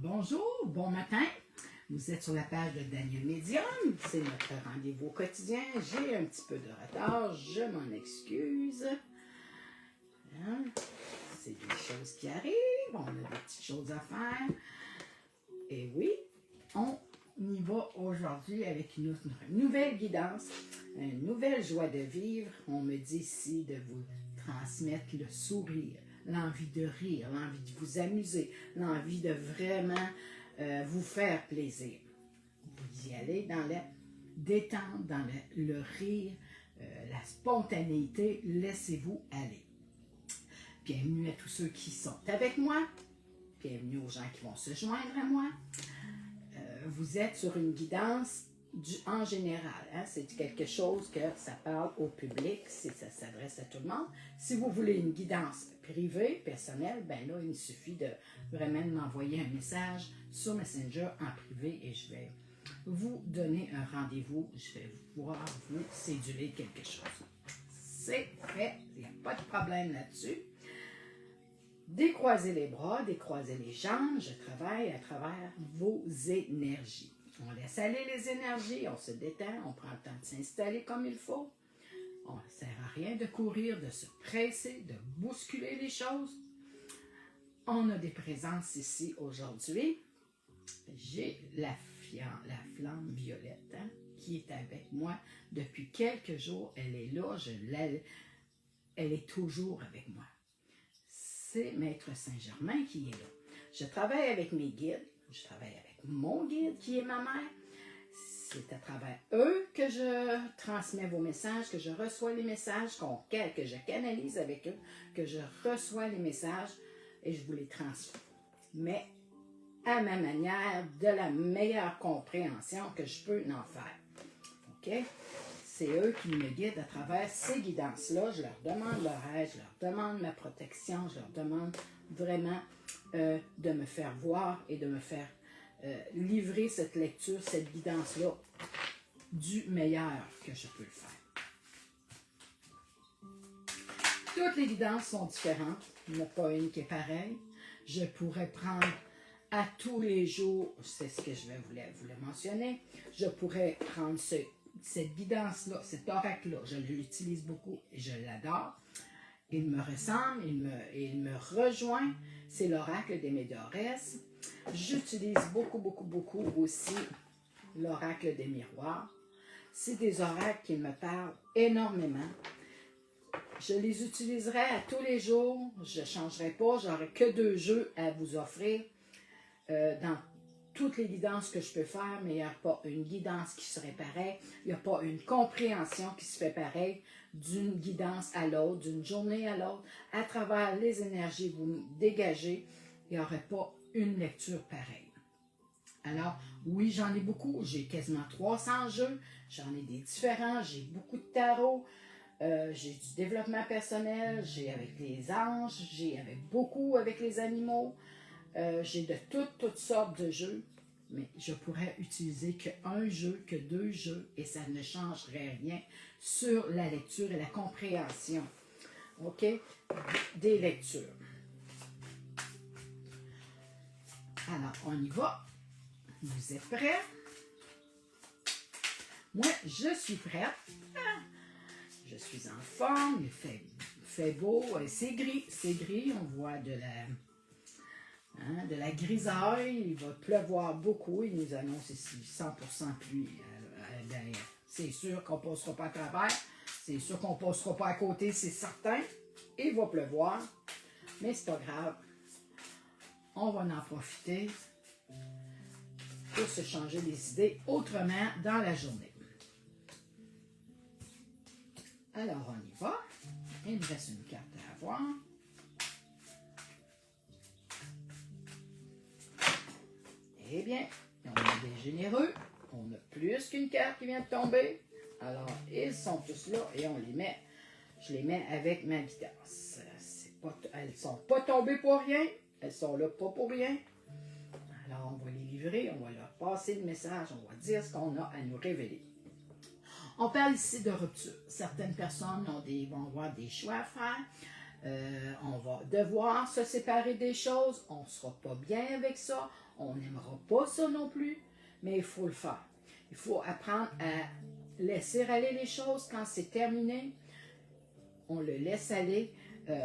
Bonjour, bon matin. Vous êtes sur la page de Daniel Médium. C'est notre rendez-vous quotidien. J'ai un petit peu de retard, je m'en excuse. Hein? C'est des choses qui arrivent, on a des petites choses à faire. Et oui, on y va aujourd'hui avec une nouvelle guidance, une nouvelle joie de vivre. On me dit ici de vous transmettre le sourire, l'envie de rire, l'envie de vous amuser, l'envie de vraiment vous faire plaisir. Vous y allez dans la détente, dans le rire, la spontanéité, laissez-vous aller. Bienvenue à tous ceux qui sont avec moi, bienvenue aux gens qui vont se joindre à moi. Vous êtes sur une guidance en général, hein? C'est quelque chose que ça parle au public, ça s'adresse à tout le monde. Si vous voulez une guidance privée, personnelle, ben là, il suffit de vraiment m'envoyer un message sur Messenger en privé et je vais vous donner un rendez-vous, je vais pouvoir vous céduler quelque chose. C'est fait, il n'y a pas de problème là-dessus. Décroisez les bras, décroisez les jambes, je travaille à travers vos énergies. On laisse aller les énergies, on se détend, on prend le temps de s'installer comme il faut. On ne sert à rien de courir, de se presser, de bousculer les choses. On a des présences ici aujourd'hui. J'ai la flamme violette qui est avec moi depuis quelques jours. Elle est là, elle est toujours avec moi. C'est Maître Saint-Germain qui est là. Je travaille avec mes guides, je travaille avec mon guide qui est ma mère. C'est à travers eux que je transmets vos messages, que je reçois les messages, que je canalise avec eux, que je reçois les messages et je vous les transmets à ma manière, de la meilleure compréhension que je peux en faire. OK? C'est eux qui me guident à travers ces guidances-là. Je leur demande leur aide, je leur demande ma protection, je leur demande vraiment de me faire voir et de me faire livrer cette lecture, cette guidance-là du meilleur que je peux le faire. Toutes les guidances sont différentes. Il n'y en a pas une qui est pareille. Je pourrais prendre à tous les jours, c'est ce que je vais vous le mentionner, je pourrais prendre cette guidance-là, cet oracle-là, je l'utilise beaucoup et je l'adore. Il me ressemble, il me rejoint. C'est l'oracle des Médiores. J'utilise beaucoup aussi l'oracle des miroirs. C'est des oracles qui me parlent énormément. Je les utiliserai à tous les jours. Je ne changerai pas. J'aurai que 2 jeux à vous offrir dans toutes les guidances que je peux faire, mais il n'y a pas une guidance qui serait pareille. Il n'y a pas une compréhension qui se fait pareille d'une guidance à l'autre, d'une journée à l'autre. À travers les énergies que vous dégagez, il n'y aurait pas une lecture pareille. Alors, oui, j'en ai beaucoup. J'ai quasiment 300 jeux. J'en ai des différents. J'ai beaucoup de tarot. J'ai du développement personnel. J'ai avec les anges. J'ai beaucoup avec les animaux. J'ai de toutes sortes de jeux. Mais je pourrais utiliser qu'un jeu, que 2 jeux, et ça ne changerait rien sur la lecture et la compréhension, OK, des lectures. Alors, on y va. Vous êtes prêts? Moi, je suis prête. Je suis en forme, il fait beau, c'est gris, on voit de la grisaille, il va pleuvoir beaucoup, il nous annonce ici 100% pluie derrière. C'est sûr qu'on ne passera pas à travers, c'est sûr qu'on ne passera pas à côté, c'est certain. Il va pleuvoir, mais c'est pas grave. On va en profiter pour se changer les idées autrement dans la journée. Alors on y va. Il me reste une carte à avoir. Eh bien, on est des généreux. On a plus qu'une carte qui vient de tomber. Alors, ils sont tous là et je les mets avec ma guidance. Elles ne sont pas tombées pour rien. Elles sont là pas pour rien. Alors, on va les livrer, on va leur passer le message, on va dire ce qu'on a à nous révéler. On parle ici de rupture. Certaines personnes vont avoir des choix à faire. On va devoir se séparer des choses, on ne sera pas bien avec ça, on n'aimera pas ça non plus, mais il faut le faire. Il faut apprendre à laisser aller les choses quand c'est terminé. On le laisse aller,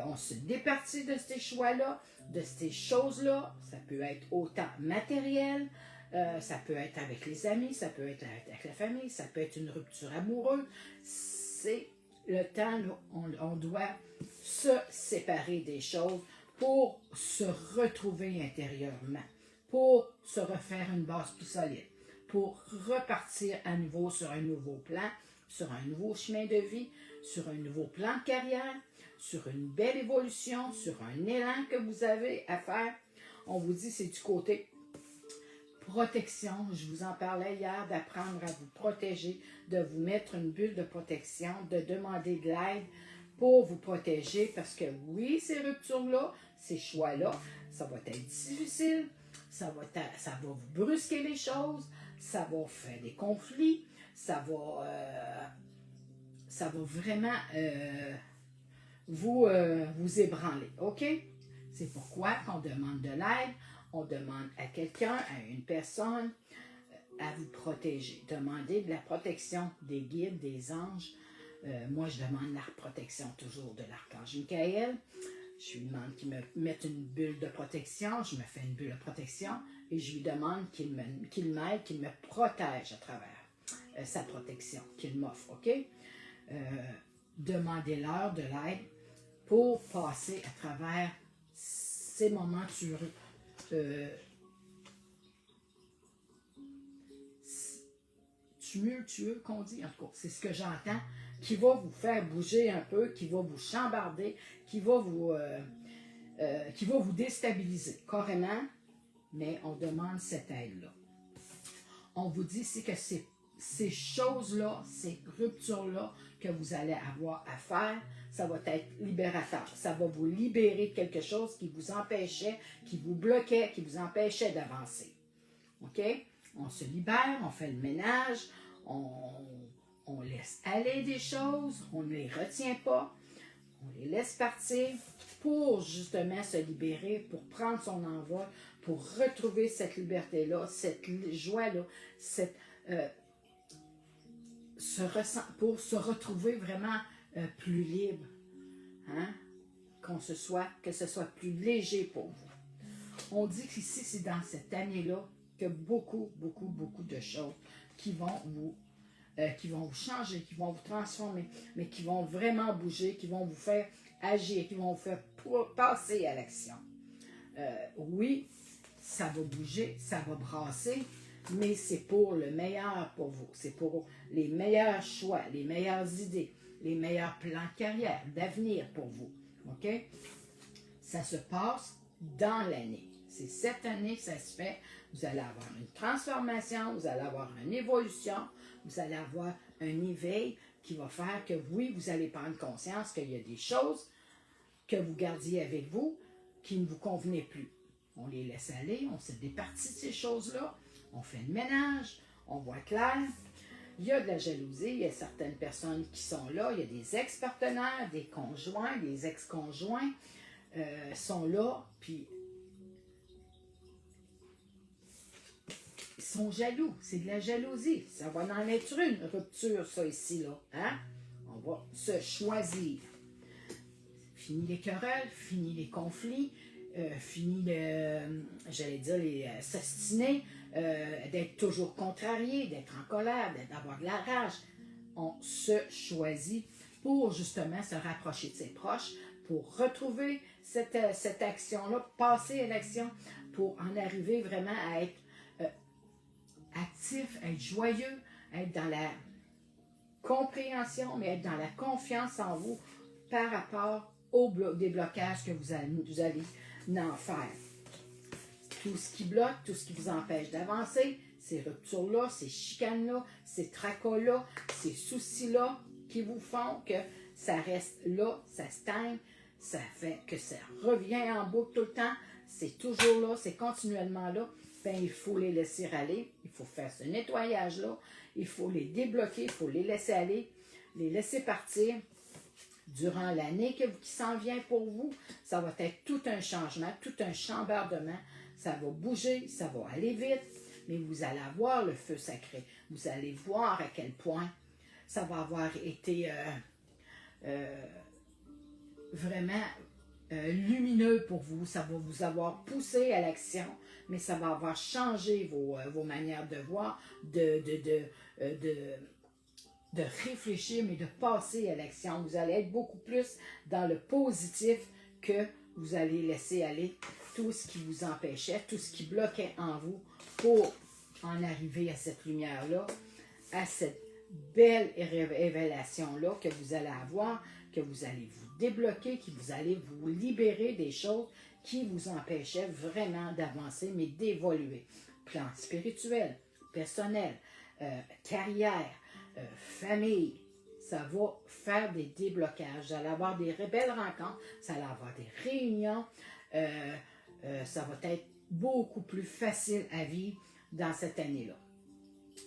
on se départit de ces choix-là, de ces choses-là. Ça peut être autant matériel, ça peut être avec les amis, ça peut être avec la famille, ça peut être une rupture amoureuse. C'est le temps, là, on doit se séparer des choses pour se retrouver intérieurement, pour se refaire une base plus solide, pour repartir à nouveau sur un nouveau plan, sur un nouveau chemin de vie, sur un nouveau plan de carrière, sur une belle évolution, sur un élan que vous avez à faire. On vous dit, c'est du côté protection. Je vous en parlais hier, d'apprendre à vous protéger, de vous mettre une bulle de protection, de demander de l'aide pour vous protéger, parce que oui, ces ruptures-là, ces choix-là, ça va être difficile, ça va vous brusquer les choses, ça va faire des conflits, ça va vraiment vous ébranler, OK? C'est pourquoi on demande de l'aide, on demande à quelqu'un, à une personne, à vous protéger. Demandez de la protection des guides, des anges. Moi, je demande la protection toujours de l'archange Michael. Je lui demande qu'il me mette une bulle de protection. Je me fais une bulle de protection et je lui demande qu'il m'aide, qu'il me protège à travers sa protection, qu'il m'offre, OK? Demandez-leur de l'aide pour passer à travers ces moments tumultueux qu'on dit, en tout cas, c'est ce que j'entends, qui va vous faire bouger un peu, qui va vous chambarder, qui va vous déstabiliser carrément, mais on demande cette aide-là. On vous dit c'est que ces choses-là, ces ruptures-là que vous allez avoir à faire, ça va être libérateur. Ça va vous libérer de quelque chose qui vous empêchait, qui vous bloquait, qui vous empêchait d'avancer. OK? On se libère, on fait le ménage, on laisse aller des choses, on ne les retient pas, on les laisse partir pour justement se libérer, pour prendre son envol, pour retrouver cette liberté-là, cette joie-là, pour se retrouver vraiment plus libre, hein? Que ce soit plus léger pour vous. On dit qu'ici, c'est dans cette année-là que beaucoup de choses qui vont vous changer, qui vont vous transformer, mais qui vont vraiment bouger, qui vont vous faire agir, qui vont vous faire passer à l'action. Oui, ça va bouger, ça va brasser, mais c'est pour le meilleur pour vous. C'est pour les meilleurs choix, les meilleures idées, les meilleurs plans de carrière, d'avenir pour vous. OK? Ça se passe dans l'année. C'est cette année que ça se fait. Vous allez avoir une transformation, vous allez avoir une évolution, vous allez avoir un éveil qui va faire que oui, vous allez prendre conscience qu'il y a des choses que vous gardiez avec vous qui ne vous convenaient plus. On les laisse aller, on se départit de ces choses-là, on fait le ménage, on voit clair. Il y a de la jalousie, il y a certaines personnes qui sont là, il y a des ex-partenaires, des conjoints, des ex-conjoints sont là, puis ils sont jaloux, c'est de la jalousie. Ça va en être une rupture, ça ici, là. Hein? On va se choisir. Fini les querelles, fini les conflits, fini les s'ostiner, d'être toujours contrarié, d'être en colère, d'avoir de la rage. On se choisit pour justement se rapprocher de ses proches, pour retrouver cette action-là, passer à l'action, pour en arriver vraiment à être actif, être joyeux, être dans la compréhension, mais être dans la confiance en vous par rapport au déblocage que vous allez en faire. Tout ce qui bloque, tout ce qui vous empêche d'avancer, ces ruptures-là, ces chicanes-là, ces tracas-là, ces soucis-là qui vous font que ça reste là, ça stagne, ça fait que ça revient en boucle tout le temps, c'est toujours là, c'est continuellement là. Ben, il faut les laisser aller, il faut faire ce nettoyage-là, il faut les débloquer, il faut les laisser aller, les laisser partir, durant l'année qui s'en vient pour vous. Ça va être tout un changement, tout un chambardement. Ça va bouger, ça va aller vite, mais vous allez avoir le feu sacré. Vous allez voir à quel point ça va avoir été vraiment lumineux pour vous. Ça va vous avoir poussé à l'action, mais ça va avoir changé vos manières de voir, de réfléchir, mais de passer à l'action. Vous allez être beaucoup plus dans le positif que vous allez laisser aller tout ce qui vous empêchait, tout ce qui bloquait en vous pour en arriver à cette lumière-là, à cette belle révélation-là que vous allez avoir, que vous allez vous débloquer, que vous allez vous libérer des choses qui vous empêchaient vraiment d'avancer, mais d'évoluer. Plan spirituel, personnel, carrière, famille, ça va faire des déblocages. Vous allez avoir des belles rencontres, ça va avoir des réunions, ça va être beaucoup plus facile à vivre dans cette année-là.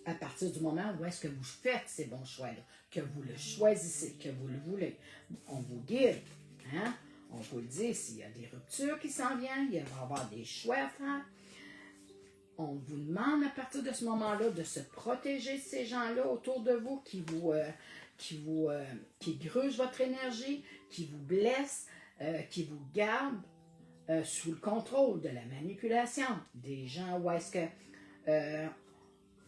À partir du moment où est-ce que vous faites ces bons choix-là, que vous le choisissez, que vous le voulez, on vous guide, hein? On vous le dit, s'il y a des ruptures qui s'en viennent, il va y avoir des choix à faire. On vous demande à partir de ce moment-là de se protéger de ces gens-là autour de vous qui grugent votre énergie, qui vous blessent, qui vous gardent sous le contrôle de la manipulation. Des gens où est-ce que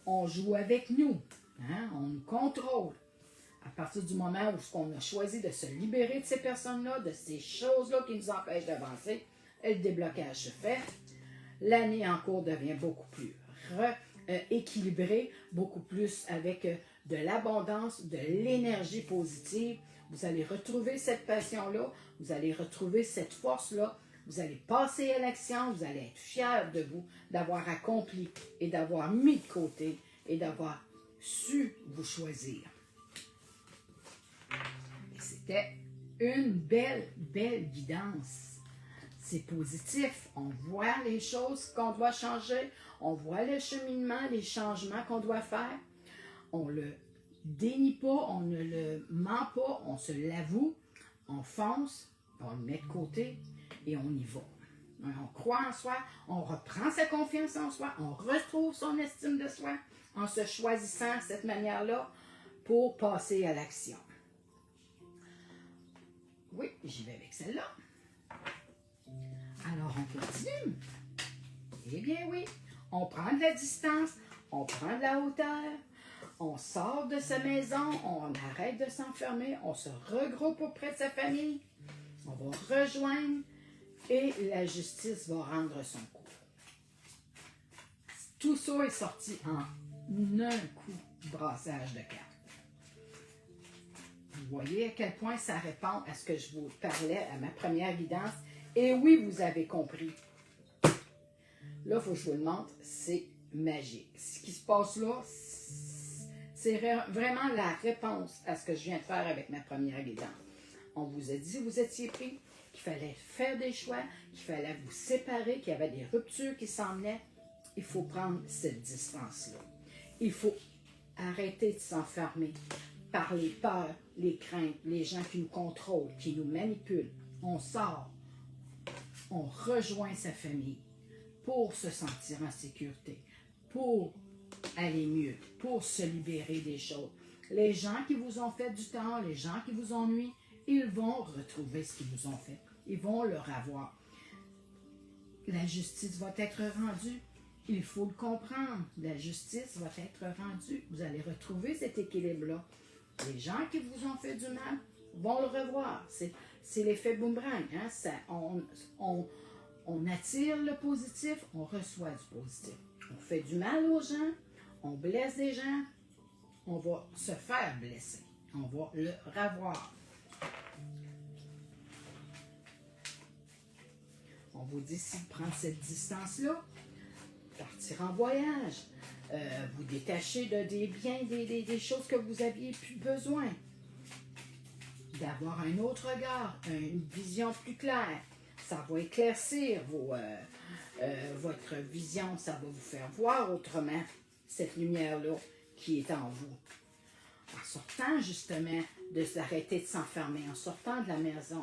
on joue avec nous, hein? On nous contrôle. À partir du moment où on a choisi de se libérer de ces personnes-là, de ces choses-là qui nous empêchent d'avancer, le déblocage se fait. L'année en cours devient beaucoup plus équilibrée, beaucoup plus avec de l'abondance, de l'énergie positive. Vous allez retrouver cette passion-là, vous allez retrouver cette force-là, vous allez passer à l'action, vous allez être fiers de vous, d'avoir accompli et d'avoir mis de côté et d'avoir su vous choisir. C'était une belle guidance. C'est positif. On voit les choses qu'on doit changer. On voit le cheminement, les changements qu'on doit faire. On le dénie pas, on ne le ment pas, on se l'avoue, on fonce, on le met de côté et on y va. On croit en soi, on reprend sa confiance en soi, on retrouve son estime de soi en se choisissant de cette manière-là pour passer à l'action. Oui, j'y vais avec celle-là. Alors, on continue. Eh bien oui, on prend de la distance, on prend de la hauteur, on sort de sa maison, on arrête de s'enfermer, on se regroupe auprès de sa famille, on va rejoindre et la justice va rendre son cours. Tout ça est sorti en un coup de brassage de cartes. Vous voyez à quel point ça répond à ce que je vous parlais à ma première guidance. Et oui, vous avez compris. Là, il faut que je vous le montre, c'est magique. Ce qui se passe là, c'est vraiment la réponse à ce que je viens de faire avec ma première guidance. On vous a dit, vous étiez pris, qu'il fallait faire des choix, qu'il fallait vous séparer, qu'il y avait des ruptures qui s'en venaient. Il faut prendre cette distance-là. Il faut arrêter de s'enfermer par les peurs, les craintes, les gens qui nous contrôlent, qui nous manipulent. On sort, on rejoint sa famille pour se sentir en sécurité, pour aller mieux, pour se libérer des choses. Les gens qui vous ont fait du tort, les gens qui vous ont nui, ils vont retrouver ce qu'ils vous ont fait. Ils vont le revoir. La justice va être rendue. Il faut le comprendre. La justice va être rendue. Vous allez retrouver cet équilibre-là. Les gens qui vous ont fait du mal vont le revoir. C'est l'effet boomerang. Hein? Ça, on attire le positif, on reçoit du positif. On fait du mal aux gens, on blesse des gens, on va se faire blesser. On va le revoir. On vous dit, si vous prenez cette distance-là, partir en voyage, vous détacher de des biens, des choses que vous aviez plus besoin, d'avoir un autre regard, une vision plus claire. Ça va éclaircir votre vision, ça va vous faire voir autrement cette lumière-là qui est en vous. en sortant justement de s'arrêter de s'enfermer, en sortant de la maison,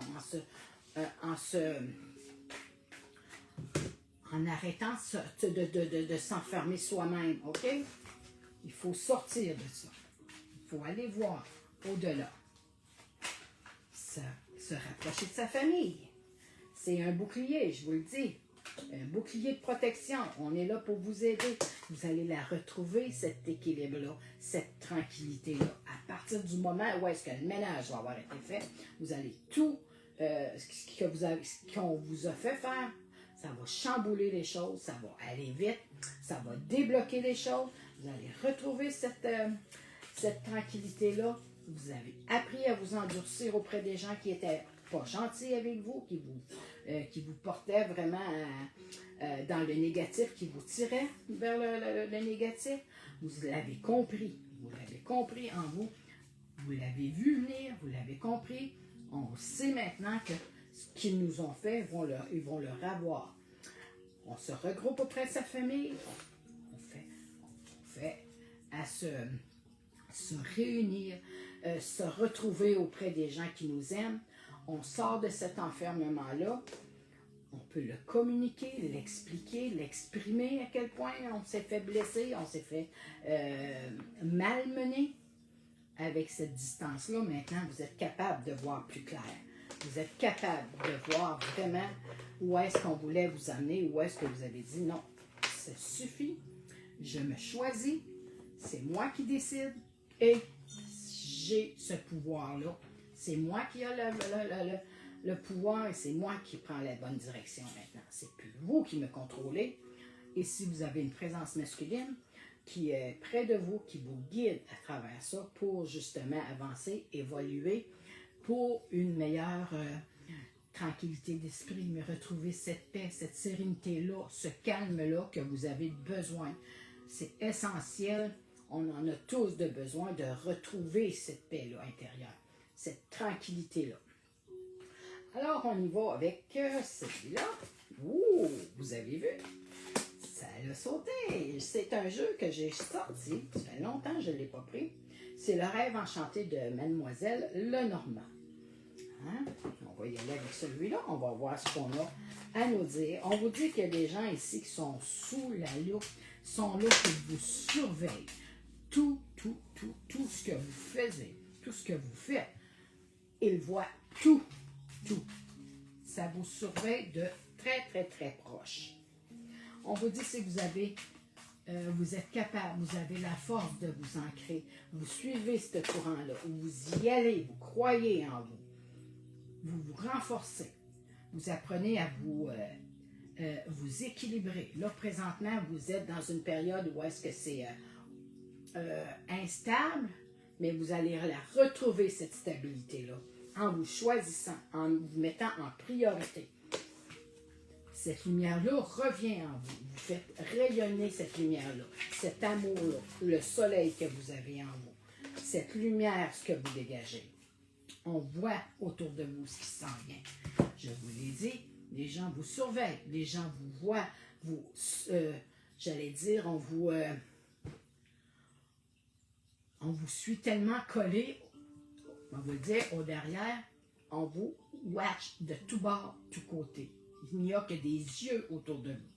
en arrêtant de s'enfermer soi-même, OK? Il faut sortir de ça. Il faut aller voir au-delà. Se rapprocher de sa famille. C'est un bouclier, je vous le dis. Un bouclier de protection. On est là pour vous aider. Vous allez la retrouver, cet équilibre-là, cette tranquillité-là. À partir du moment où est-ce que le ménage va avoir été fait, vous allez tout ce qu'on vous a fait faire, ça va chambouler les choses, ça va aller vite, ça va débloquer les choses. Vous allez retrouver cette tranquillité-là. Vous avez appris à vous endurcir auprès des gens qui étaient pas gentils avec vous, qui vous portaient vraiment dans le négatif, qui vous tiraient vers le négatif. Vous l'avez compris. Vous l'avez compris en vous. Vous l'avez vu venir. Vous l'avez compris. On sait maintenant que ce qu'ils nous ont fait, ils vont le revoir. On se regroupe auprès de sa famille. On fait à se réunir, se retrouver auprès des gens qui nous aiment. On sort de cet enfermement-là. On peut le communiquer, l'expliquer, l'exprimer à quel point on s'est fait blesser, on s'est fait malmener. Avec cette distance-là, maintenant, vous êtes capable de voir plus clair. Vous êtes capable de voir vraiment où est-ce qu'on voulait vous amener, où est-ce que vous avez dit non, ça suffit, je me choisis, c'est moi qui décide et j'ai ce pouvoir-là. C'est moi qui ai le pouvoir et c'est moi qui prends la bonne direction maintenant. C'est plus vous qui me contrôlez. Et si vous avez une présence masculine qui est près de vous, qui vous guide à travers ça pour justement avancer, évoluer pour une meilleure tranquillité d'esprit, mais retrouver cette paix, cette sérénité-là, ce calme-là que vous avez besoin. C'est essentiel. On en a tous de besoin de retrouver cette paix-là intérieure, cette tranquillité-là. Alors, on y va avec celui-là. Ouh, vous avez vu? Ça a sauté. C'est un jeu que j'ai sorti. Ça fait longtemps que je ne l'ai pas pris. C'est le rêve enchanté de Mademoiselle Lenormand. Hein? On va y aller avec celui-là. On va voir ce qu'on a à nous dire. On vous dit qu'il y a des gens ici qui sont sous la loupe, sont là pour vous surveiller. Tout ce que vous faites, tout ce que vous faites, ils voient tout. Ça vous surveille de très proche. On vous dit si vous êtes capable, vous avez la force de vous ancrer, vous suivez ce courant-là, vous y allez, vous croyez en vous, vous vous renforcez, vous apprenez à vous équilibrer. Là, présentement, vous êtes dans une période où est-ce que c'est instable, mais vous allez la retrouver, cette stabilité-là, en vous choisissant, en vous mettant en priorité. Cette lumière-là revient en vous. Vous faites rayonner cette lumière-là, cet amour-là, le soleil que vous avez en vous, cette lumière, ce que vous dégagez. On voit autour de vous ce qui s'en vient. Je vous l'ai dit, les gens vous surveillent, les gens vous voient, j'allais dire, on vous suit tellement collé, on va le dire, au derrière, on vous watch de tout bord, tout côté. Il n'y a que des yeux autour de vous.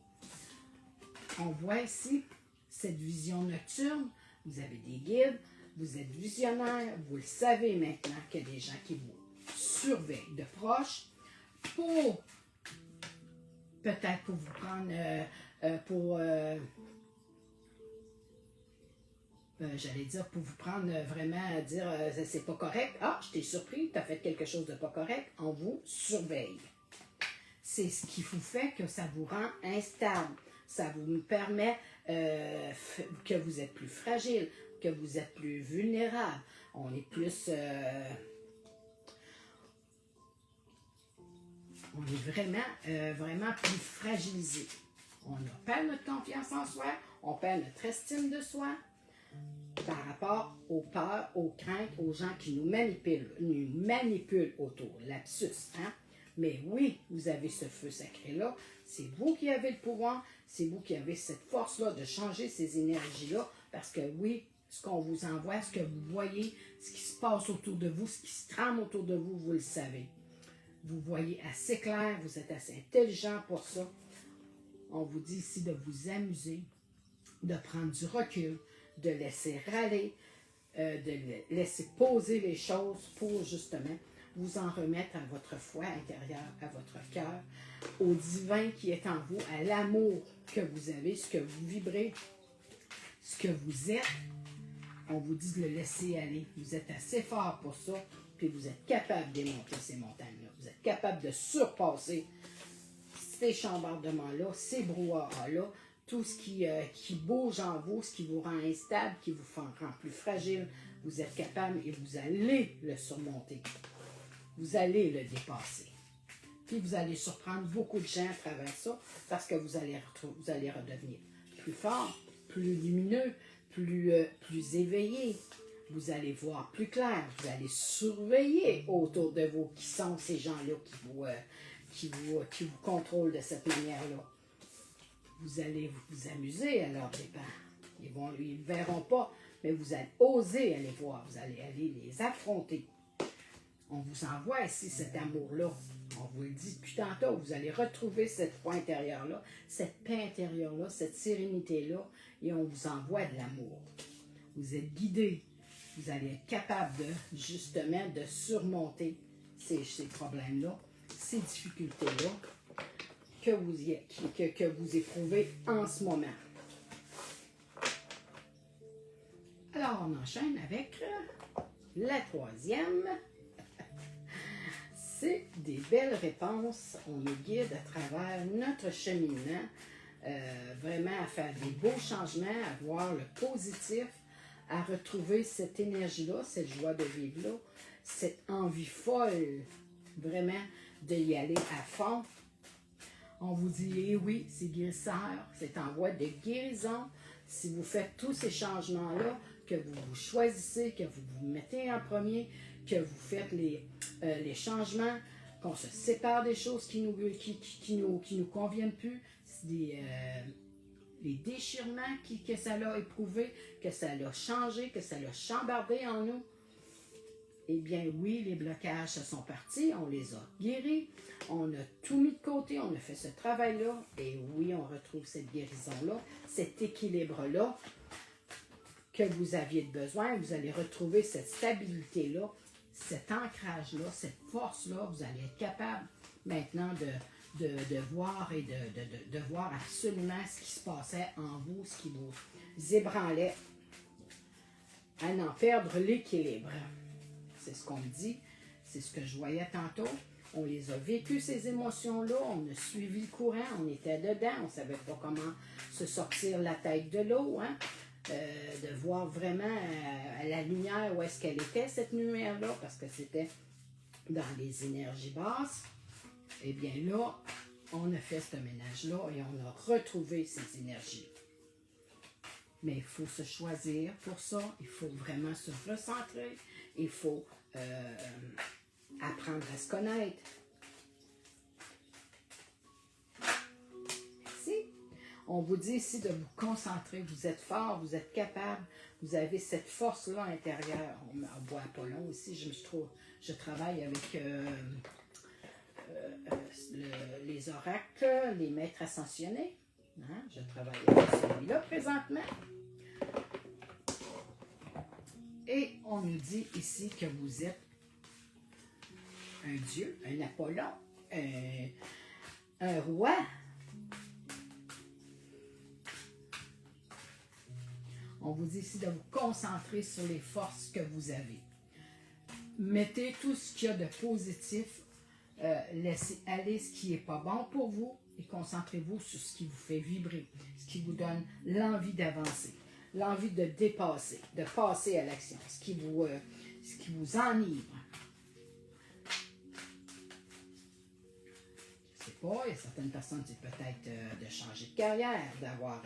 On voit ici cette vision nocturne. Vous avez des guides, vous êtes visionnaire, vous le savez maintenant qu'il y a des gens qui vous surveillent de proche pour peut-être pour vous prendre j'allais dire pour vous prendre vraiment à dire c'est pas correct. Ah, je t'ai surpris, tu as fait quelque chose de pas correct. On vous surveille. C'est ce qui vous fait que ça vous rend instable. Ça vous permet que vous êtes plus fragile, que vous êtes plus vulnérable. On est plus... on est vraiment plus fragilisé. On perd notre confiance en soi, on perd notre estime de soi par rapport aux peurs, aux craintes, aux gens qui nous manipulent autour. Lapsus, hein? Mais oui, vous avez ce feu sacré-là. C'est vous qui avez le pouvoir. C'est vous qui avez cette force-là de changer ces énergies-là. Parce que oui, ce qu'on vous envoie, ce que vous voyez, ce qui se passe autour de vous, ce qui se trame autour de vous, vous le savez. Vous voyez assez clair, vous êtes assez intelligent pour ça. On vous dit ici de vous amuser, de prendre du recul, de laisser râler, de laisser poser les choses pour justement vous en remettre à votre foi intérieure, à votre cœur, au divin qui est en vous, à l'amour que vous avez, ce que vous vibrez, ce que vous êtes. On vous dit de le laisser aller. Vous êtes assez fort pour ça, puis vous êtes capable de démonter ces montagnes-là. Vous êtes capable de surpasser ces chambardements-là, ces brouhahas-là, tout ce qui bouge en vous, ce qui vous rend instable, qui vous rend plus fragile. Vous êtes capable et vous allez le surmonter. Vous allez le dépasser. Puis vous allez surprendre beaucoup de gens à travers ça parce que vous allez redevenir plus fort, plus lumineux, plus éveillé. Vous allez voir plus clair. Vous allez surveiller autour de vous qui sont ces gens-là qui vous contrôlent de cette manière-là. Vous allez vous amuser à leur départ. Ils ne verront pas, mais vous allez oser aller voir. Vous allez aller les affronter. On vous envoie ici cet amour-là. On vous le dit depuis tantôt. Vous allez retrouver cette foi intérieure-là, cette paix intérieure-là, cette sérénité-là, et on vous envoie de l'amour. Vous êtes guidés. Vous allez être capable justement de surmonter ces problèmes-là, ces difficultés-là que vous éprouvez en ce moment. Alors, on enchaîne avec la troisième. C'est des belles réponses. On nous guide à travers notre cheminement, vraiment à faire des beaux changements, à voir le positif, à retrouver cette énergie-là, cette joie de vivre-là, cette envie folle, vraiment, d'y aller à fond. On vous dit, eh oui, c'est guérisseur, c'est en voie de guérison. Si vous faites tous ces changements-là, que vous vous choisissez, que vous vous mettez en premier, que vous faites les changements, qu'on se sépare des choses qui nous conviennent plus, les déchirements que ça l'a éprouvé, que ça l'a changé, que ça l'a chambardé en nous. Eh bien oui, les blocages se sont partis, on les a guéris, on a tout mis de côté, on a fait ce travail-là, et oui, on retrouve cette guérison-là, cet équilibre-là que vous aviez besoin. Vous allez retrouver cette stabilité-là, cet ancrage-là, cette force-là. Vous allez être capable maintenant de voir et de voir absolument ce qui se passait en vous, ce qui vous ébranlait, à n'en perdre l'équilibre. C'est ce qu'on me dit, c'est ce que je voyais tantôt. On les a vécues, ces émotions-là, on a suivi le courant, on était dedans, on ne savait pas comment se sortir la tête de l'eau, hein? De voir vraiment à la lumière où est-ce qu'elle était, cette lumière-là, parce que c'était dans les énergies basses. Eh bien là, on a fait ce ménage-là et on a retrouvé ces énergies. Mais il faut se choisir pour ça, il faut vraiment se recentrer, il faut apprendre à se connaître. Merci. On vous dit ici de vous concentrer, vous êtes fort, vous êtes capable, vous avez cette force-là intérieure. On boit Apollon aussi, je travaille avec les oracles, les maîtres ascensionnés. Hein? Je travaille avec celui-là présentement. Et on nous dit ici que vous êtes un dieu, un Apollon, un roi. On vous dit ici de vous concentrer sur les forces que vous avez. Mettez tout ce qu'il y a de positif, laissez aller ce qui n'est pas bon pour vous et concentrez-vous sur ce qui vous fait vibrer, ce qui vous donne l'envie d'avancer, l'envie de dépasser, de passer à l'action, ce qui vous enivre. Je ne sais pas, il y a certaines personnes, c'est peut-être de changer de carrière, d'avoir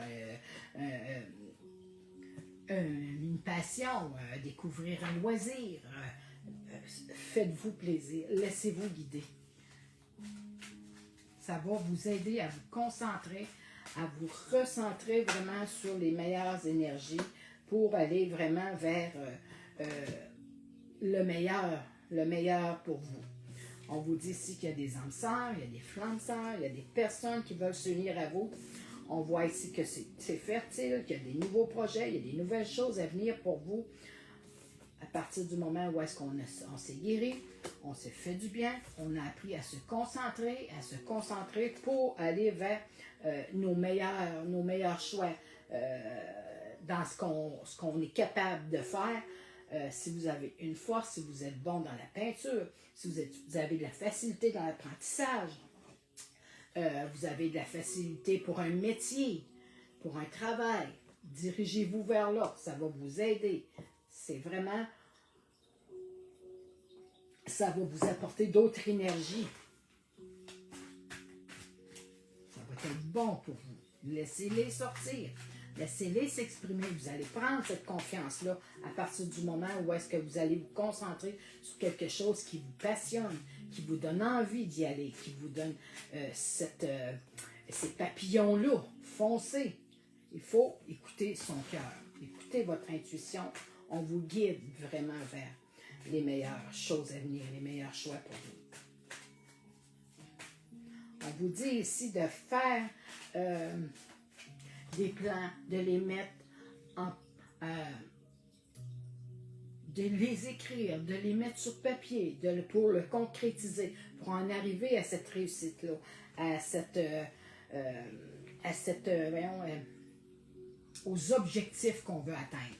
une passion, découvrir un loisir. Faites-vous plaisir, laissez-vous guider. Ça va vous aider à vous concentrer, à vous recentrer vraiment sur les meilleures énergies pour aller vraiment vers le meilleur pour vous. On vous dit ici qu'il y a des âmes sœurs, il y a des flammes sœurs, il y a des personnes qui veulent s'unir à vous. On voit ici que c'est fertile, qu'il y a des nouveaux projets, il y a des nouvelles choses à venir pour vous. À partir du moment où est-ce qu'on s'est guéri, on s'est fait du bien, on a appris à se concentrer pour aller vers nos meilleurs choix dans ce qu'on est capable de faire. Si vous avez une force, si vous êtes bon dans la peinture, si vous avez de la facilité dans l'apprentissage, vous avez de la facilité pour un métier, pour un travail, dirigez-vous vers là, ça va vous aider. C'est vraiment, ça va vous apporter d'autres énergies. Ça va être bon pour vous. Laissez-les sortir. Laissez-les s'exprimer. Vous allez prendre cette confiance-là à partir du moment où est-ce que vous allez vous concentrer sur quelque chose qui vous passionne, qui vous donne envie d'y aller, qui vous donne ces papillons-là. Foncez. Il faut écouter son cœur. Écoutez votre intuition. On vous guide vraiment vers les meilleures choses à venir, les meilleurs choix pour vous. On vous dit ici de faire des plans, de les mettre de les écrire, de les mettre sur papier, pour le concrétiser, pour en arriver à cette réussite-là, aux objectifs qu'on veut atteindre.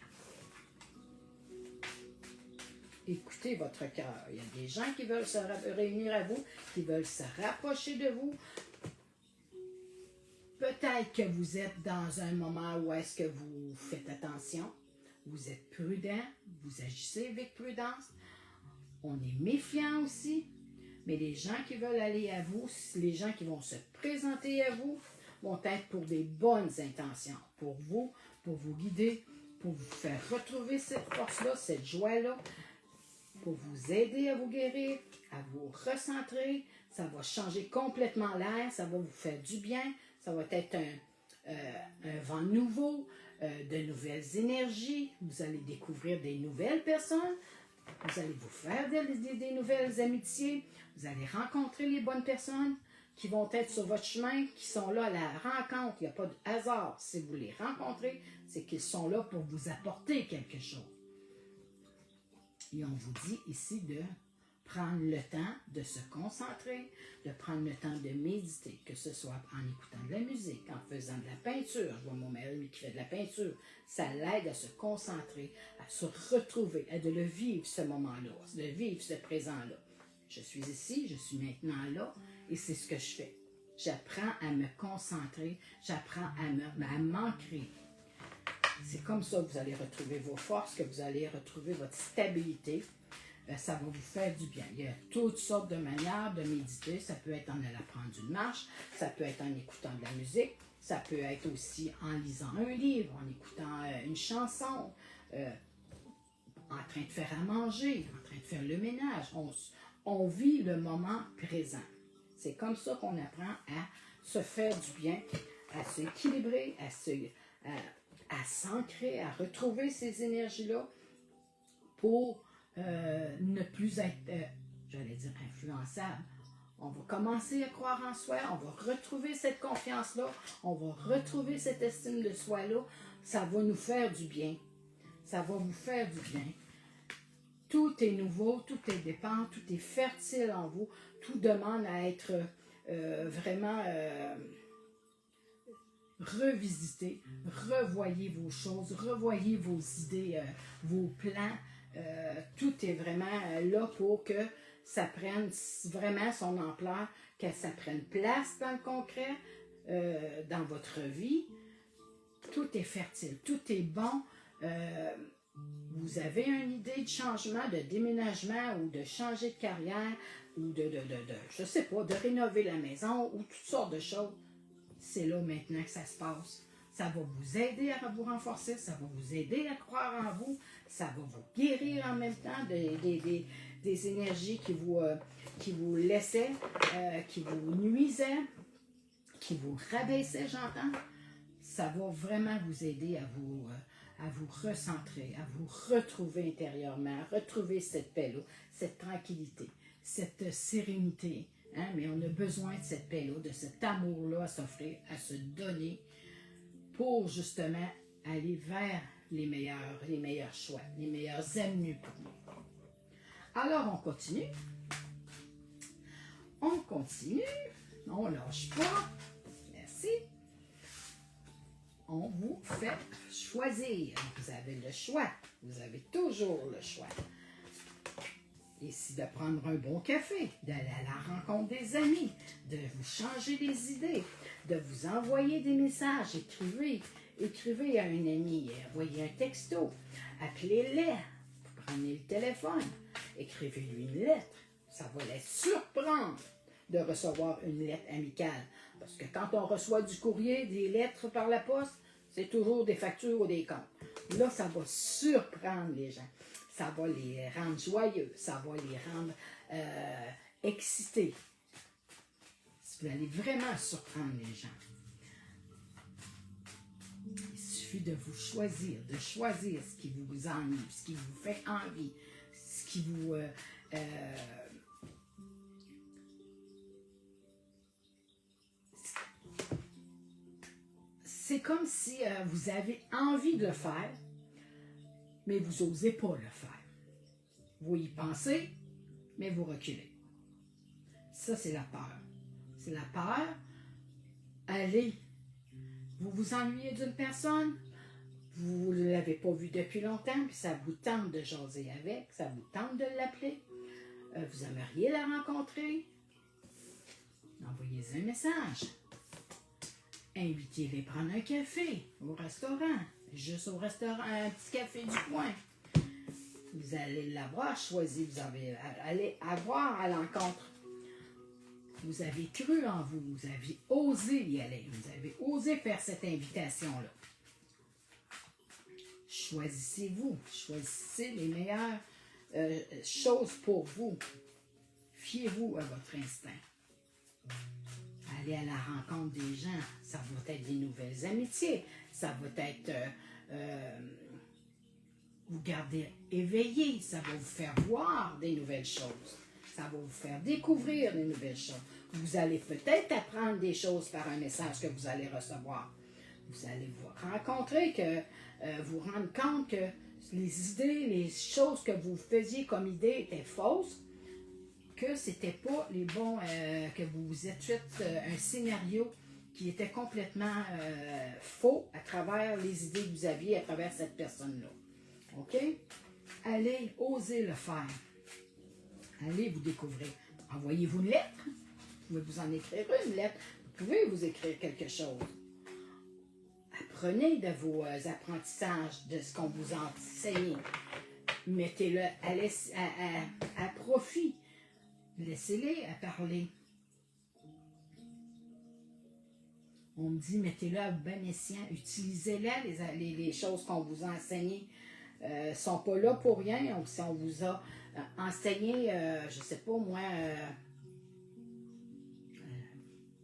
Écoutez votre cœur. Il y a des gens qui veulent se réunir à vous, qui veulent se rapprocher de vous. Peut-être que vous êtes dans un moment où est-ce que vous faites attention, vous êtes prudent, vous agissez avec prudence. On est méfiant aussi, mais les gens qui veulent aller à vous, les gens qui vont se présenter à vous, vont être pour des bonnes intentions, pour vous guider, pour vous faire retrouver cette force-là, cette joie-là, pour vous aider à vous guérir, à vous recentrer. Ça va changer complètement l'air, ça va vous faire du bien, ça va être un vent nouveau, de nouvelles énergies. Vous allez découvrir des nouvelles personnes, vous allez vous faire des nouvelles amitiés, vous allez rencontrer les bonnes personnes qui vont être sur votre chemin, qui sont là à la rencontre. Il n'y a pas de hasard. Si vous les rencontrez, c'est qu'ils sont là pour vous apporter quelque chose. Et on vous dit ici de prendre le temps de se concentrer, de prendre le temps de méditer, que ce soit en écoutant de la musique, en faisant de la peinture. Je vois mon mari qui fait de la peinture. Ça l'aide à se concentrer, à se retrouver, à de le vivre ce moment-là, de vivre ce présent-là. Je suis ici, je suis maintenant là, et c'est ce que je fais. J'apprends à me concentrer, j'apprends à m'ancrer. C'est comme ça que vous allez retrouver vos forces, que vous allez retrouver votre stabilité. Ça va vous faire du bien. Il y a toutes sortes de manières de méditer. Ça peut être en allant prendre une marche, ça peut être en écoutant de la musique, ça peut être aussi en lisant un livre, en écoutant une chanson, en train de faire à manger, en train de faire le ménage. On vit le moment présent. C'est comme ça qu'on apprend à se faire du bien, à s'équilibrer, à s'ancrer, à retrouver ces énergies-là pour ne plus être, j'allais dire, influençable. On va commencer à croire en soi, on va retrouver cette confiance-là, on va retrouver cette estime de soi-là. Ça va nous faire du bien. Ça va vous faire du bien. Tout est nouveau, tout est dépend, tout est fertile en vous. Tout demande à être vraiment revisité. Revoyez vos choses, revoyez vos idées, vos plans. Tout est vraiment là pour que ça prenne vraiment son ampleur, que ça prenne place dans le concret, dans votre vie. Tout est fertile, tout est bon. Vous avez une idée de changement, de déménagement ou de changer de carrière ou je sais pas, de rénover la maison ou toutes sortes de choses. C'est là maintenant que ça se passe. Ça va vous aider à vous renforcer, ça va vous aider à croire en vous, ça va vous guérir en même temps des énergies qui vous laissaient, qui vous nuisaient, qui vous rabaissaient, j'entends. Ça va vraiment vous aider à vous recentrer, à vous retrouver intérieurement, à retrouver cette paix-là, cette tranquillité, cette sérénité. Hein? Mais on a besoin de cette paix-là, de cet amour-là à s'offrir, à se donner pour justement aller vers les meilleurs choix, les meilleurs avenues pour nous. Alors, on continue. On continue. On ne lâche pas. Merci. On vous fait choisir. Vous avez le choix. Vous avez toujours le choix. Ici, de prendre un bon café, d'aller à la rencontre des amis, de vous changer les idées, de vous envoyer des messages. Écrivez à un ami, envoyez un texto, appelez-les, prenez le téléphone, écrivez-lui une lettre. Ça va les surprendre de recevoir une lettre amicale. Parce que quand on reçoit du courrier, des lettres par la poste, c'est toujours des factures ou des comptes. Là, ça va surprendre les gens. Ça va les rendre joyeux. Ça va les rendre excités. Vous allez vraiment surprendre les gens. Il suffit de vous choisir, de choisir ce qui vous ennuie, ce qui vous fait envie, ce qui vous... c'est comme si vous avez envie de le faire, mais vous n'osez pas le faire. Vous y pensez, mais vous reculez. Ça, c'est la peur. C'est la peur. Allez, vous vous ennuyez d'une personne, vous ne l'avez pas vue depuis longtemps, puis ça vous tente de jaser avec, ça vous tente de l'appeler, vous aimeriez la rencontrer, envoyez un message. Invitez-les prendre un café au restaurant, juste au restaurant, un petit café du coin. Vous allez l'avoir choisi, allez avoir à l'encontre. Vous avez cru en vous, vous avez osé y aller, vous avez osé faire cette invitation-là. Choisissez-vous, choisissez les meilleures choses pour vous. Fiez-vous à votre instinct. Allez à la rencontre des gens, ça va être des nouvelles amitiés, ça va être vous garder éveillé, ça va vous faire voir des nouvelles choses, ça va vous faire découvrir des nouvelles choses. Vous allez peut-être apprendre des choses par un message que vous allez recevoir. Vous allez vous rencontrer, vous rendre compte que les idées, les choses que vous faisiez comme idées étaient fausses, que c'était pas les bons, que vous vous êtes fait un scénario qui était complètement faux à travers les idées que vous aviez à travers cette personne-là. OK? Allez, osez le faire. Allez vous découvrir. Envoyez-vous une lettre. Vous pouvez vous en écrire une lettre. Vous pouvez vous écrire quelque chose. Apprenez de vos apprentissages, de ce qu'on vous enseigne. Mettez-le à profit. Laissez-les à parler. On me dit, mettez-le à bon escient. Utilisez-les, les choses qu'on vous a enseignées. Ne sont pas là pour rien. Si on vous a enseigné, je ne sais pas moi,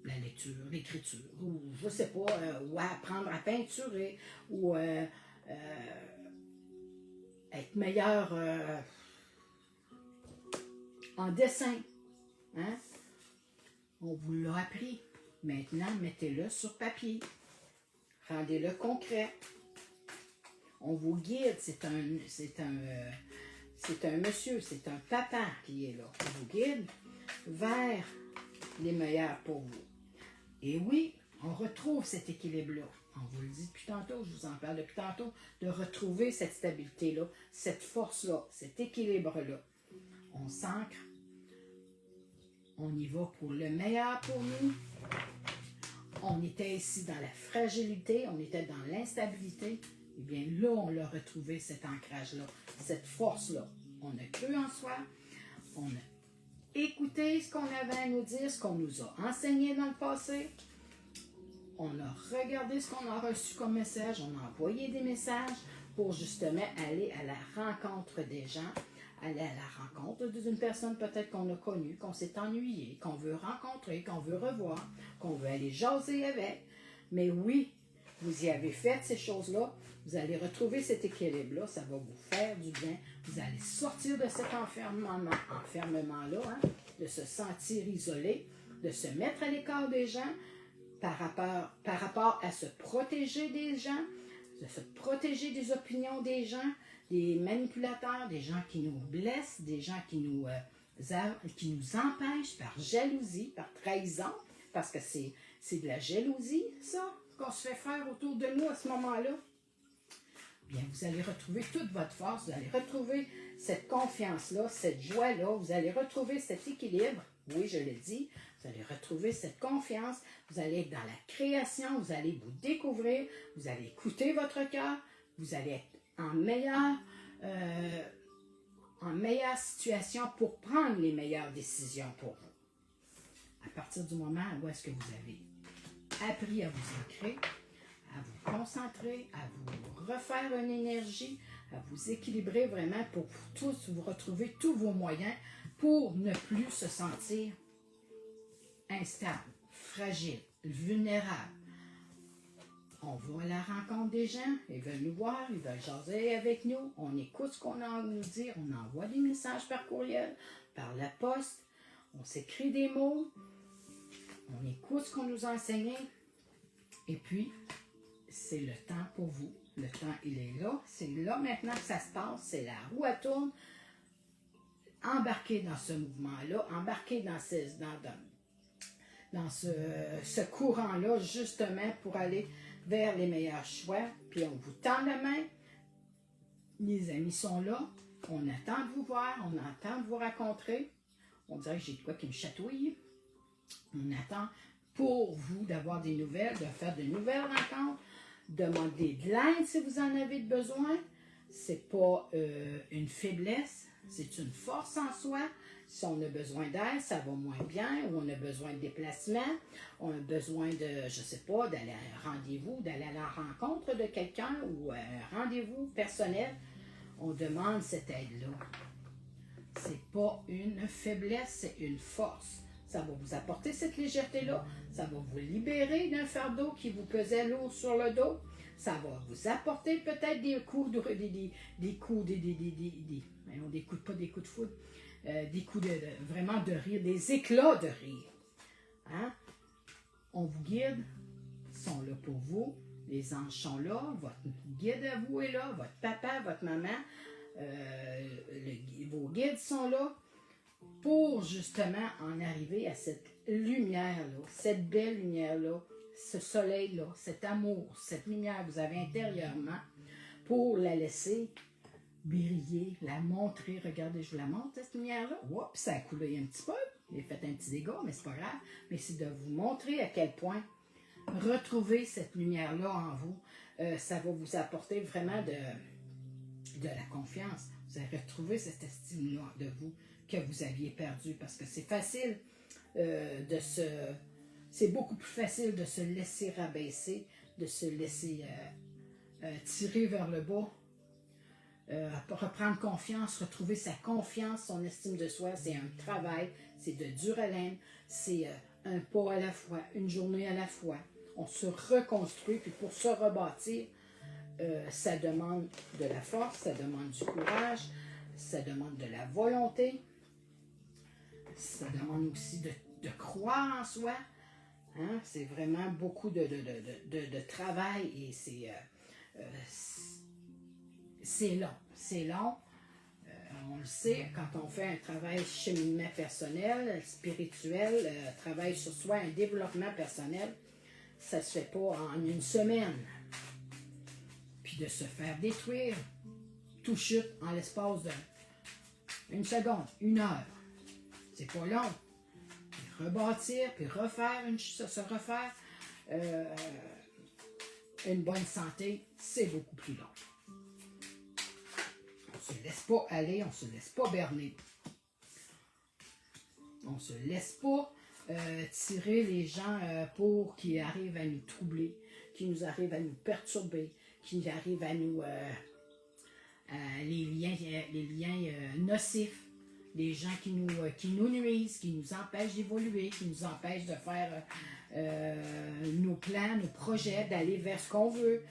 la lecture, l'écriture, ou je ne sais pas, ou apprendre à peinturer, ou être meilleur en dessin. Hein? On vous l'a appris. Maintenant, mettez-le sur papier. Rendez-le concret. On vous guide. C'est un monsieur, c'est un papa qui est là. On vous guide vers les meilleurs pour vous. Et oui, on retrouve cet équilibre-là. On vous le dit depuis tantôt, je vous en parle depuis tantôt, de retrouver cette stabilité-là, cette force-là, cet équilibre-là. On s'ancre. On y va pour le meilleur pour nous. On était ici dans la fragilité, on était dans l'instabilité. Eh bien là, on a retrouvé cet ancrage-là, cette force-là. On a cru en soi, on a écouté ce qu'on avait à nous dire, ce qu'on nous a enseigné dans le passé. On a regardé ce qu'on a reçu comme message, on a envoyé des messages pour justement aller à la rencontre des gens, aller à la rencontre d'une personne peut-être qu'on a connue, qu'on s'est ennuyé, qu'on veut rencontrer, qu'on veut revoir, qu'on veut aller jaser avec. Mais oui, vous y avez fait ces choses-là, Vous allez retrouver cet équilibre-là, ça va vous faire du bien. Vous allez sortir de cet enfermement-là, hein, de se sentir isolé, de se mettre à l'écart des gens par rapport à se protéger des gens, de se protéger des opinions des gens, des manipulateurs, des gens qui nous blessent, des gens qui nous empêchent par jalousie, par trahison, parce que c'est de la jalousie, ça, qu'on se fait faire autour de nous à ce moment-là. Bien, vous allez retrouver toute votre force, vous allez retrouver cette confiance-là, cette joie-là, vous allez retrouver cet équilibre, oui, je l'ai dit, vous allez retrouver cette confiance, vous allez être dans la création, vous allez vous découvrir, vous allez écouter votre cœur, vous allez être en meilleure situation pour prendre les meilleures décisions pour vous. À partir du moment où est-ce que vous avez appris à vous ancrer, à vous concentrer, à vous refaire une énergie, à vous équilibrer vraiment pour tous vous retrouver tous vos moyens pour ne plus se sentir instable, fragile, vulnérable. On va à la rencontre des gens, ils veulent nous voir, ils veulent jaser avec nous, on écoute ce qu'on a à nous dire, on envoie des messages par courriel, par la poste, on s'écrit des mots, on écoute ce qu'on nous a enseigné, et puis c'est le temps pour vous. Le temps, il est là, c'est là maintenant que ça se passe, c'est la roue à tourne. Embarquez dans ce mouvement-là, embarquez dans ce courant-là, justement, pour aller vers les meilleurs choix. Puis on vous tend la main. Les amis sont là. On attend de vous voir. On attend de vous rencontrer. On dirait que j'ai de quoi qui me chatouille. On attend pour vous d'avoir des nouvelles, de faire de nouvelles rencontres. Demandez de l'aide si vous en avez besoin. C'est pas une faiblesse. C'est une force en soi. Si on a besoin d'aide, ça va moins bien, ou on a besoin de déplacement, on a besoin de, je sais pas, d'aller à un rendez-vous, d'aller à la rencontre de quelqu'un, ou un rendez-vous personnel, on demande cette aide-là. C'est pas une faiblesse, c'est une force. Ça va vous apporter cette légèreté-là, ça va vous libérer d'un fardeau qui vous pesait lourd sur le dos, ça va vous apporter peut-être des coups de foudre, des coups vraiment de rire, des éclats de rire. Hein? On vous guide, ils sont là pour vous, les anges sont là, votre guide à vous est là, votre papa, votre maman, vos guides sont là pour justement en arriver à cette lumière-là, cette belle lumière-là, ce soleil-là, cet amour, cette lumière que vous avez intérieurement, pour la laisser briller, la montrer. Regardez, je vous la montre, cette lumière-là. Oups, ça a coulé un petit peu. J'ai fait un petit dégât, mais c'est pas grave. Mais c'est de vous montrer à quel point retrouver cette lumière-là en vous, ça va vous apporter vraiment de la confiance. Vous allez retrouver cette estime-là de vous que vous aviez perdu. Parce que c'est facile c'est beaucoup plus facile de se laisser rabaisser, de se laisser tirer vers le bas. Reprendre confiance, retrouver sa confiance, son estime de soi, c'est un travail, c'est de dur haleine, c'est un pas à la fois, une journée à la fois. On se reconstruit, puis pour se rebâtir, ça demande de la force, ça demande du courage, ça demande de la volonté, ça demande aussi de croire en soi. Hein? C'est vraiment beaucoup de travail et c'est long. C'est long. On le sait, quand on fait un travail cheminement personnel, spirituel, travail sur soi, un développement personnel, ça ne se fait pas en une semaine. Puis de se faire détruire, tout chute en l'espace d'une seconde, 1 heure. C'est pas long. Puis rebâtir, puis refaire, se refaire une bonne santé, c'est beaucoup plus long. On ne se laisse pas aller, on ne se laisse pas berner. On ne se laisse pas tirer les gens pour qui arrivent à nous troubler, qui nous arrivent à nous perturber, qui arrivent à nous... les liens nocifs, les gens qui nous nuisent, qui nous empêchent d'évoluer, qui nous empêchent de faire nos plans, nos projets, d'aller vers ce qu'on veut.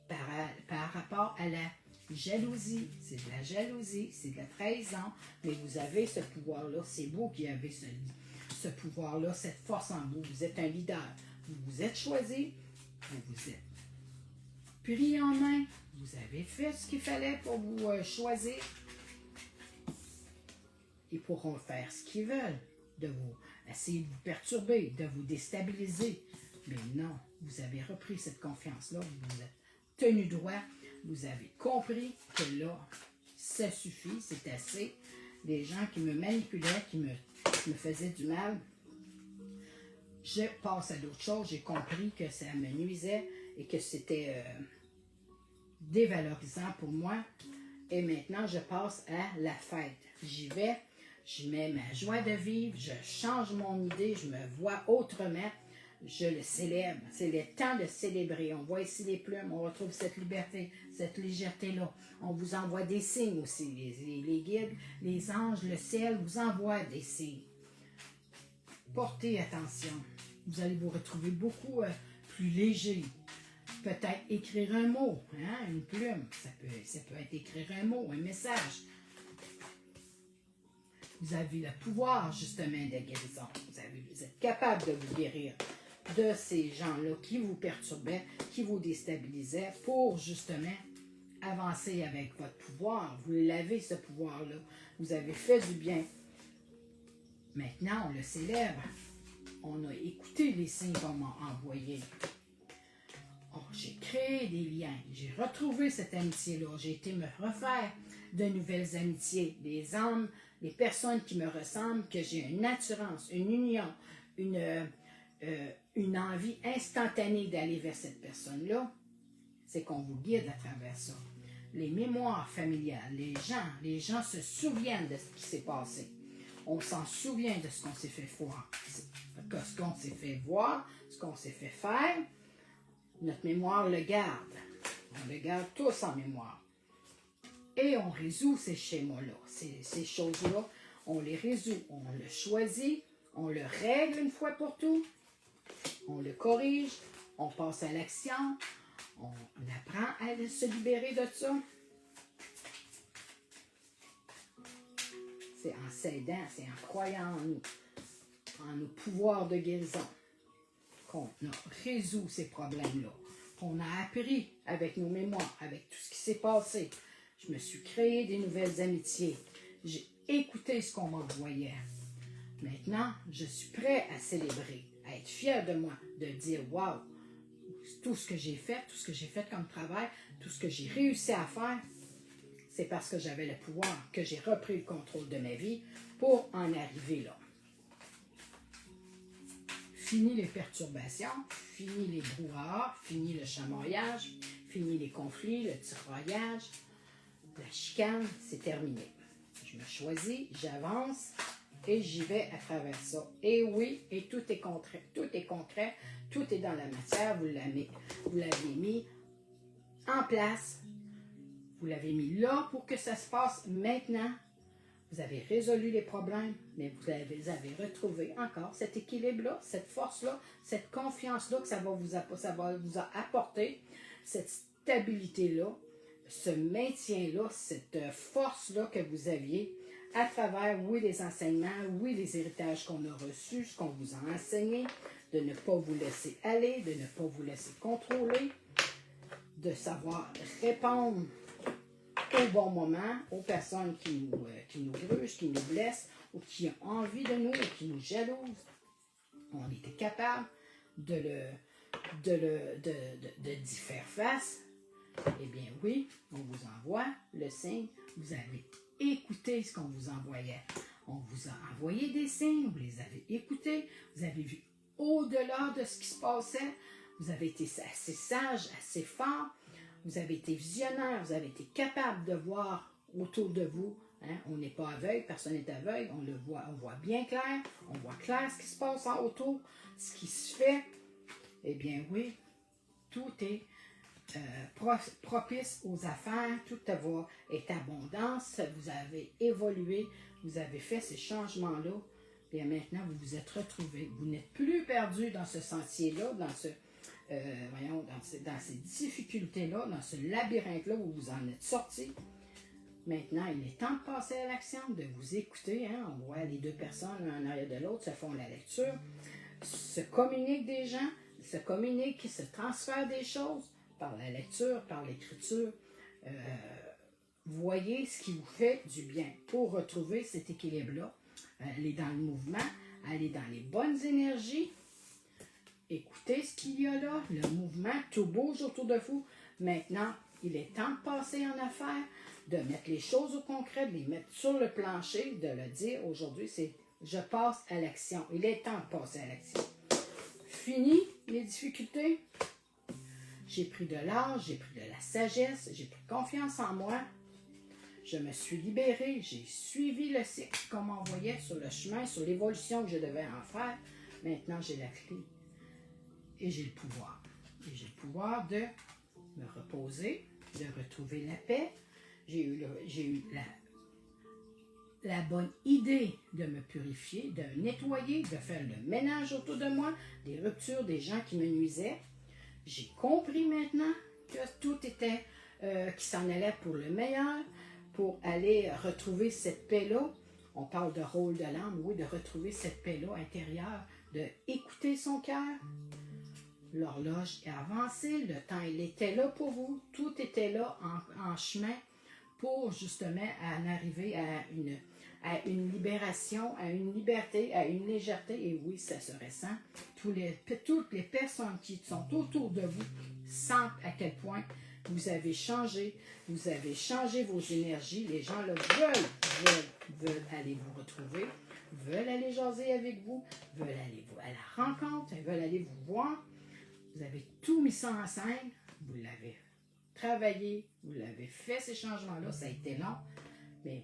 par rapport à la jalousie. C'est de la jalousie, c'est de la trahison, mais vous avez ce pouvoir-là. C'est vous qui avez ce pouvoir-là, cette force en vous. Vous êtes un leader. Vous vous êtes choisi, vous vous êtes pris en main, vous avez fait ce qu'il fallait pour vous choisir. Ils pourront faire ce qu'ils veulent, de vous essayer de vous perturber, de vous déstabiliser. Mais non, vous avez repris cette confiance-là, vous vous êtes tenu droit, vous avez compris que là, ça suffit, c'est assez. Des gens qui me manipulaient, qui me faisaient du mal, je passe à d'autres choses. J'ai compris que ça me nuisait et que c'était dévalorisant pour moi. Et maintenant, je passe à la fête. J'y vais, je mets ma joie de vivre, je change mon idée, je me vois autrement, je le célèbre. C'est le temps de célébrer. On voit ici les plumes, on retrouve cette liberté, cette légèreté-là. On vous envoie des signes aussi. Les guides, les anges, le ciel vous envoient des signes. Portez attention. Vous allez vous retrouver beaucoup plus léger. Peut-être écrire un mot, hein, une plume. Ça peut être écrire un mot, un message. Vous avez le pouvoir, justement, de guérison. Vous êtes capable de vous guérir de ces gens-là qui vous perturbaient, qui vous déstabilisaient, pour, justement, avancer avec votre pouvoir. Vous l'avez, ce pouvoir-là. Vous avez fait du bien. Maintenant, on le célèbre. On a écouté les signes qu'on m'a envoyés. Oh, j'ai créé des liens. J'ai retrouvé cette amitié-là. J'ai été me refaire de nouvelles amitiés. Des âmes, des personnes qui me ressemblent, que j'ai une assurance, une union, une envie instantanée d'aller vers cette personne-là. C'est qu'on vous guide à travers ça. Les mémoires familiales, les gens se souviennent de ce qui s'est passé. On s'en souvient de ce qu'on s'est fait voir, ce qu'on s'est fait voir, ce qu'on s'est fait faire. Notre mémoire le garde. On le garde tous en mémoire. Et on résout ces schémas-là, ces choses-là. On les résout, on le choisit, on le règle une fois pour tout. On le corrige, on passe à l'action, on apprend à se libérer de ça. C'est en s'aidant, c'est en croyant en nos pouvoirs de guérison, qu'on résout ces problèmes-là, qu'on a appris avec nos mémoires, avec tout ce qui s'est passé. Je me suis créé des nouvelles amitiés. J'ai écouté ce qu'on m'envoyait. Maintenant, je suis prêt à célébrer, à être fier de moi, de dire « Wow, tout ce que j'ai fait comme travail, tout ce que j'ai réussi à faire, c'est parce que j'avais le pouvoir, que j'ai repris le contrôle de ma vie pour en arriver là. » Fini les perturbations, fini les brouhahas, fini le chamaillage, fini les conflits, le tiraillage, la chicane, c'est terminé. Je me choisis, j'avance et j'y vais à travers ça. Et oui, et tout est concret, tout est dans la matière, vous l'avez mis en place, vous l'avez mis là pour que ça se passe maintenant. Vous avez résolu les problèmes, mais vous avez retrouvé encore cet équilibre-là, cette force-là, cette confiance-là que ça va vous apporter, cette stabilité-là, ce maintien-là, cette force-là que vous aviez à travers, oui, les enseignements, oui, les héritages qu'on a reçus, ce qu'on vous a enseigné, de ne pas vous laisser aller, de ne pas vous laisser contrôler, de savoir répondre au bon moment aux personnes qui nous grugent, qui nous blessent, ou qui ont envie de nous, ou qui nous jalousent. On était capable d'y faire face. Eh bien oui, on vous envoie le signe. Vous avez écouté ce qu'on vous envoyait. On vous a envoyé des signes, vous les avez écoutés, vous avez vu au-delà de ce qui se passait. Vous avez été assez sage, assez fort. Vous avez été visionnaire, vous avez été capable de voir autour de vous. Hein? On n'est pas aveugle, personne n'est aveugle, on voit bien clair, on voit clair ce qui se passe en autour, ce qui se fait. Eh bien oui, tout est propice aux affaires, tout est abondance, vous avez évolué, vous avez fait ces changements-là, et maintenant vous vous êtes retrouvés. Vous n'êtes plus perdu dans ce sentier-là, voyons, dans ces difficultés-là, dans ce labyrinthe-là où vous en êtes sortis. Maintenant, il est temps de passer à l'action, de vous écouter. Hein? On voit les deux personnes l'un en arrière de l'autre se font la lecture, se communiquent des gens, se communiquent, se transfèrent des choses par la lecture, par l'écriture. Voyez ce qui vous fait du bien pour retrouver cet équilibre-là. Aller dans le mouvement, aller dans les bonnes énergies. Écoutez ce qu'il y a là, le mouvement, tout bouge autour de vous. Maintenant, il est temps de passer en affaires, de mettre les choses au concret, de les mettre sur le plancher, de le dire aujourd'hui, c'est je passe à l'action. Il est temps de passer à l'action. Fini les difficultés. J'ai pris de l'âge, j'ai pris de la sagesse, j'ai pris confiance en moi. Je me suis libérée, j'ai suivi le cycle qu'on m'envoyait sur le chemin, sur l'évolution que je devais en faire. Maintenant, j'ai la clé et j'ai le pouvoir. Et j'ai le pouvoir de me reposer, de retrouver la paix. J'ai eu la bonne idée de me purifier, de nettoyer, de faire le ménage autour de moi, des ruptures, des gens qui me nuisaient. J'ai compris maintenant que tout était, qui s'en allait pour le meilleur, pour aller retrouver cette paix-là. On parle de rôle de l'âme, oui, de retrouver cette paix-là intérieure, de écouter son cœur. L'horloge est avancée, le temps il était là pour vous, tout était là en chemin pour justement en arriver à une libération, à une liberté, à une légèreté. Et oui, ça se ressent. Toutes les personnes qui sont autour de vous sentent à quel point vous avez changé vos énergies. Les gens là veulent aller vous retrouver, veulent aller jaser avec vous, veulent aller à la rencontre, veulent aller vous voir. Vous avez tout mis ça en scène, vous l'avez travaillé, vous l'avez fait ces changements-là, ça a été long, mais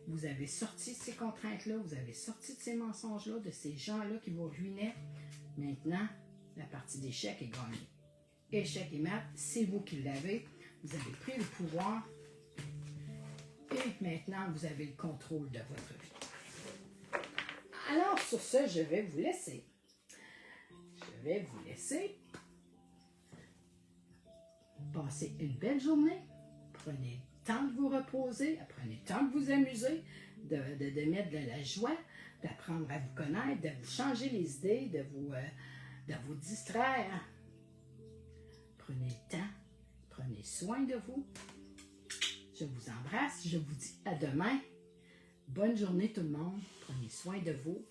vous avez sorti de ces contraintes-là, vous avez sorti de ces mensonges-là, de ces gens-là qui vous ruinaient. Maintenant, la partie d'échec est gagnée. Échec et mat, c'est vous qui l'avez. Vous avez pris le pouvoir et maintenant, vous avez le contrôle de votre vie. Alors, sur ce, je vais vous laisser. Passez une belle journée. Prenez le temps de vous reposer, prenez le temps de vous amuser, de mettre de la joie, d'apprendre à vous connaître, de vous changer les idées, de vous distraire. Prenez le temps, prenez soin de vous. Je vous embrasse, je vous dis à demain. Bonne journée tout le monde, prenez soin de vous.